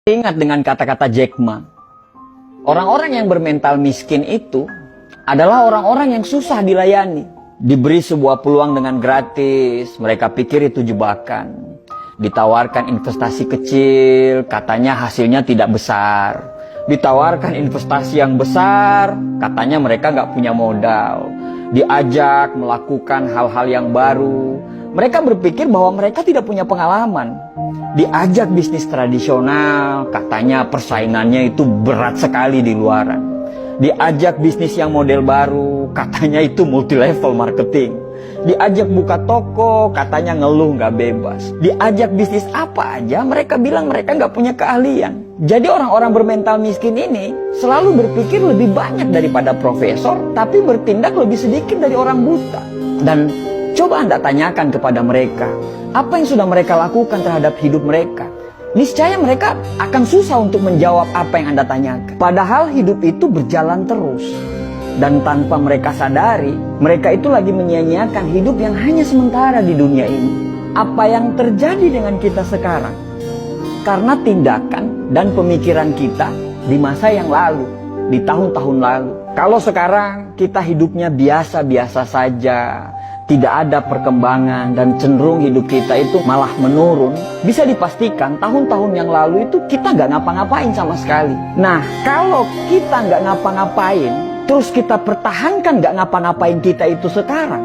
Ingat dengan kata-kata Jack Ma. Orang-orang yang bermental miskin itu adalah orang-orang yang susah dilayani. Diberi sebuah peluang dengan gratis, mereka pikir itu jebakan. Ditawarkan investasi kecil, katanya hasilnya tidak besar. Ditawarkan investasi yang besar, katanya mereka nggak punya modal. Diajak melakukan hal-hal yang baru, mereka berpikir bahwa mereka tidak punya pengalaman. Diajak bisnis tradisional, katanya persaingannya itu berat sekali di luaran. Diajak bisnis yang model baru, katanya itu multi level marketing. Diajak buka toko, katanya ngeluh nggak bebas. Diajak bisnis apa aja, mereka bilang mereka nggak punya keahlian. Jadi orang-orang bermental miskin ini selalu berpikir lebih banyak daripada profesor, tapi bertindak lebih sedikit dari orang buta. Dan coba Anda tanyakan kepada mereka, apa yang sudah mereka lakukan terhadap hidup mereka? Niscaya mereka akan susah untuk menjawab apa yang Anda tanyakan. Padahal hidup itu berjalan terus. Dan tanpa mereka sadari, mereka itu lagi menyia-nyiakan hidup yang hanya sementara di dunia ini. Apa yang terjadi dengan kita sekarang? Karena tindakan dan pemikiran kita di masa yang lalu, di tahun-tahun lalu. Kalau sekarang kita hidupnya biasa-biasa saja, tidak ada perkembangan dan cenderung hidup kita itu malah menurun, bisa dipastikan tahun-tahun yang lalu itu kita nggak ngapa-ngapain sama sekali. Nah, kalau kita nggak ngapa-ngapain, terus kita pertahankan nggak ngapa-ngapain kita itu sekarang,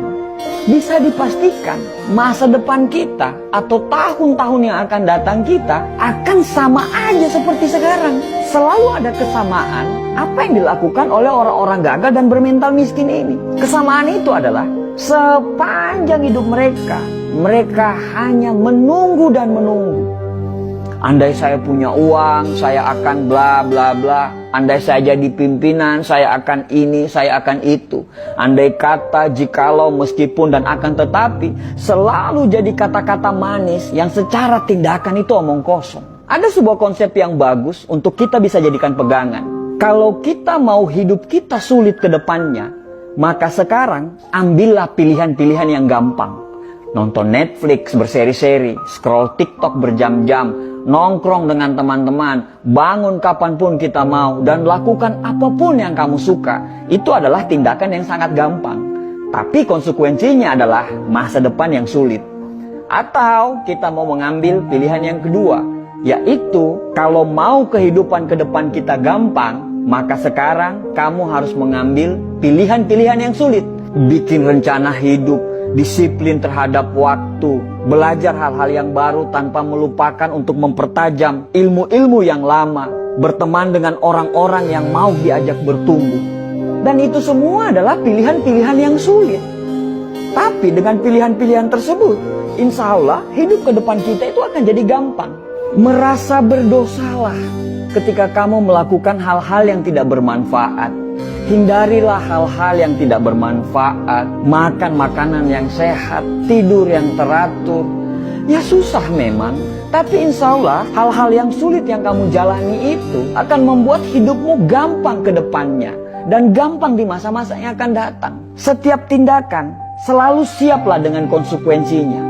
bisa dipastikan masa depan kita atau tahun-tahun yang akan datang kita akan sama aja seperti sekarang. Selalu ada kesamaan apa yang dilakukan oleh orang-orang gagal dan bermental miskin ini. Kesamaan itu adalah sepanjang hidup mereka, mereka hanya menunggu dan menunggu. Andai saya punya uang, saya akan bla bla bla. Andai saya jadi pimpinan, saya akan ini, saya akan itu. Andai kata, jikalau, meskipun, dan akan tetapi, selalu jadi kata-kata manis yang secara tindakan itu omong kosong. Ada sebuah konsep yang bagus untuk kita bisa jadikan pegangan. Kalau kita mau hidup kita sulit ke depannya, maka sekarang ambillah pilihan-pilihan yang gampang. Nonton Netflix berseri-seri, scroll TikTok berjam-jam, nongkrong dengan teman-teman, bangun kapanpun kita mau, dan lakukan apapun yang kamu suka. Itu adalah tindakan yang sangat gampang. Tapi konsekuensinya adalah masa depan yang sulit. Atau kita mau mengambil pilihan yang kedua, yaitu kalau mau kehidupan ke depan kita gampang, maka sekarang kamu harus mengambil pilihan-pilihan yang sulit. Bikin rencana hidup, disiplin terhadap waktu, belajar hal-hal yang baru tanpa melupakan untuk mempertajam ilmu-ilmu yang lama, berteman dengan orang-orang yang mau diajak bertumbuh. Dan itu semua adalah pilihan-pilihan yang sulit. Tapi dengan pilihan-pilihan tersebut, insya Allah hidup ke depan kita itu akan jadi gampang. Merasa berdosalah ketika kamu melakukan hal-hal yang tidak bermanfaat. Hindarilah hal-hal yang tidak bermanfaat, makan makanan yang sehat, tidur yang teratur. Ya susah memang, tapi insya Allah hal-hal yang sulit yang kamu jalani itu akan membuat hidupmu gampang ke depannya. Dan gampang di masa-masa yang akan datang. Setiap tindakan selalu siaplah dengan konsekuensinya.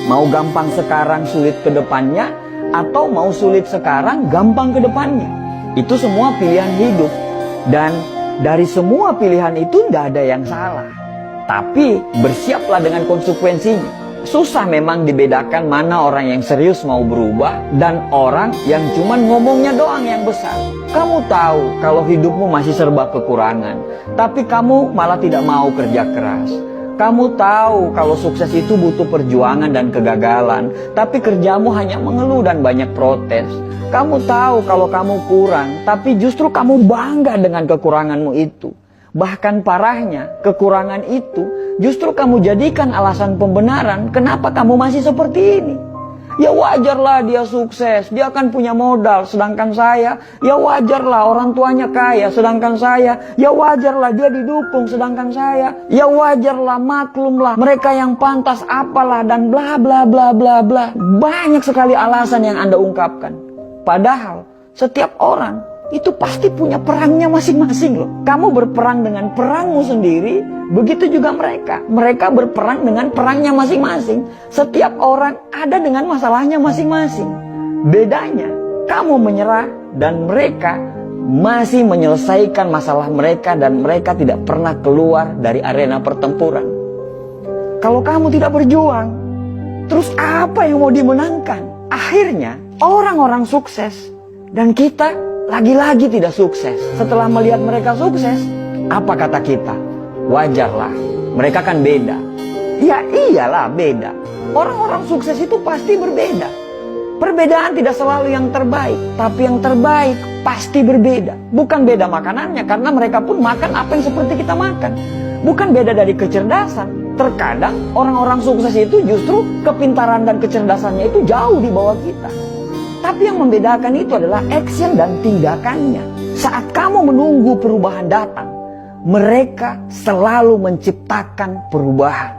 Mau gampang sekarang sulit ke depannya, atau mau sulit sekarang gampang ke depannya. Itu semua pilihan hidup. Dan dari semua pilihan itu tidak ada yang salah. Tapi bersiaplah dengan konsekuensinya. Susah memang dibedakan mana orang yang serius mau berubah dan orang yang cuma ngomongnya doang yang besar. Kamu tahu kalau hidupmu masih serba kekurangan, tapi kamu malah tidak mau kerja keras. Kamu tahu kalau sukses itu butuh perjuangan dan kegagalan, tapi kerjamu hanya mengeluh dan banyak protes. Kamu tahu kalau kamu kurang, tapi justru kamu bangga dengan kekuranganmu itu. Bahkan parahnya, kekurangan itu justru kamu jadikan alasan pembenaran kenapa kamu masih seperti ini. Ya wajarlah dia sukses, dia akan punya modal, sedangkan saya, ya wajarlah orang tuanya kaya, sedangkan saya, ya wajarlah dia didukung, sedangkan saya, ya wajarlah, maklumlah, mereka yang pantas apalah, dan bla bla bla bla bla. Banyak sekali alasan yang Anda ungkapkan. Padahal setiap orang itu pasti punya perangnya masing-masing loh. Kamu berperang dengan perangmu sendiri, begitu juga mereka. Mereka berperang dengan perangnya masing-masing. Setiap orang ada dengan masalahnya masing-masing. Bedanya, kamu menyerah dan mereka masih menyelesaikan masalah mereka dan mereka tidak pernah keluar dari arena pertempuran. Kalau kamu tidak berjuang, terus apa yang mau dimenangkan? Akhirnya orang-orang sukses dan kita lagi-lagi tidak sukses. Setelah melihat mereka sukses, apa kata kita? Wajarlah, mereka kan beda. Ya iyalah beda. Orang-orang sukses itu pasti berbeda. Perbedaan tidak selalu yang terbaik, tapi yang terbaik pasti berbeda. Bukan beda makanannya, karena mereka pun makan apa yang seperti kita makan. Bukan beda dari kecerdasan. Terkadang orang-orang sukses itu justru kepintaran dan kecerdasannya itu jauh di bawah kita. Tapi yang membedakan itu adalah action dan tindakannya. Saat kamu menunggu perubahan datang, mereka selalu menciptakan perubahan.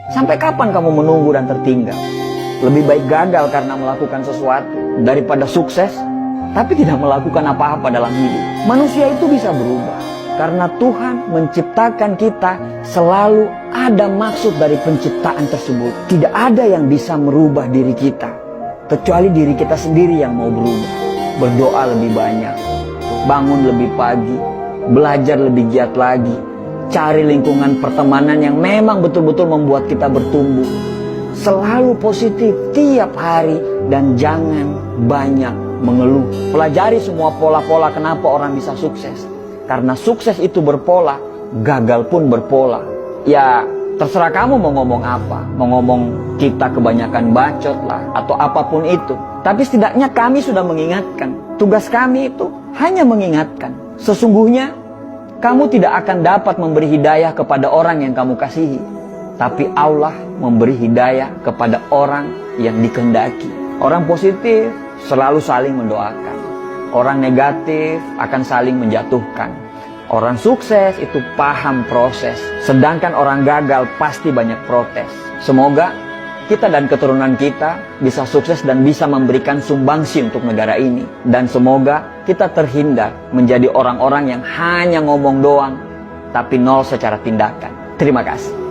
Sampai kapan kamu menunggu dan tertinggal? Lebih baik gagal karena melakukan sesuatu daripada sukses tapi tidak melakukan apa-apa dalam hidup. Manusia itu bisa berubah karena Tuhan menciptakan kita, selalu ada maksud dari penciptaan tersebut. Tidak ada yang bisa merubah diri kita kecuali diri kita sendiri yang mau berubah. Berdoa lebih banyak, bangun lebih pagi, belajar lebih giat lagi, cari lingkungan pertemanan yang memang betul-betul membuat kita bertumbuh. Selalu positif tiap hari dan jangan banyak mengeluh. Pelajari semua pola-pola kenapa orang bisa sukses. Karena sukses itu berpola, gagal pun berpola. Ya terserah kamu mau ngomong apa. Mau ngomong kita kebanyakan bacot lah atau apapun itu. Tapi setidaknya kami sudah mengingatkan. Tugas kami itu hanya mengingatkan. Sesungguhnya kamu tidak akan dapat memberi hidayah kepada orang yang kamu kasihi. Tapi Allah memberi hidayah kepada orang yang dikehendaki. Orang positif selalu saling mendoakan. Orang negatif akan saling menjatuhkan. Orang sukses itu paham proses. Sedangkan orang gagal pasti banyak protes. Semoga kita dan keturunan kita bisa sukses dan bisa memberikan sumbangsi untuk negara ini. Dan semoga kita terhindar menjadi orang-orang yang hanya ngomong doang, tapi nol secara tindakan. Terima kasih.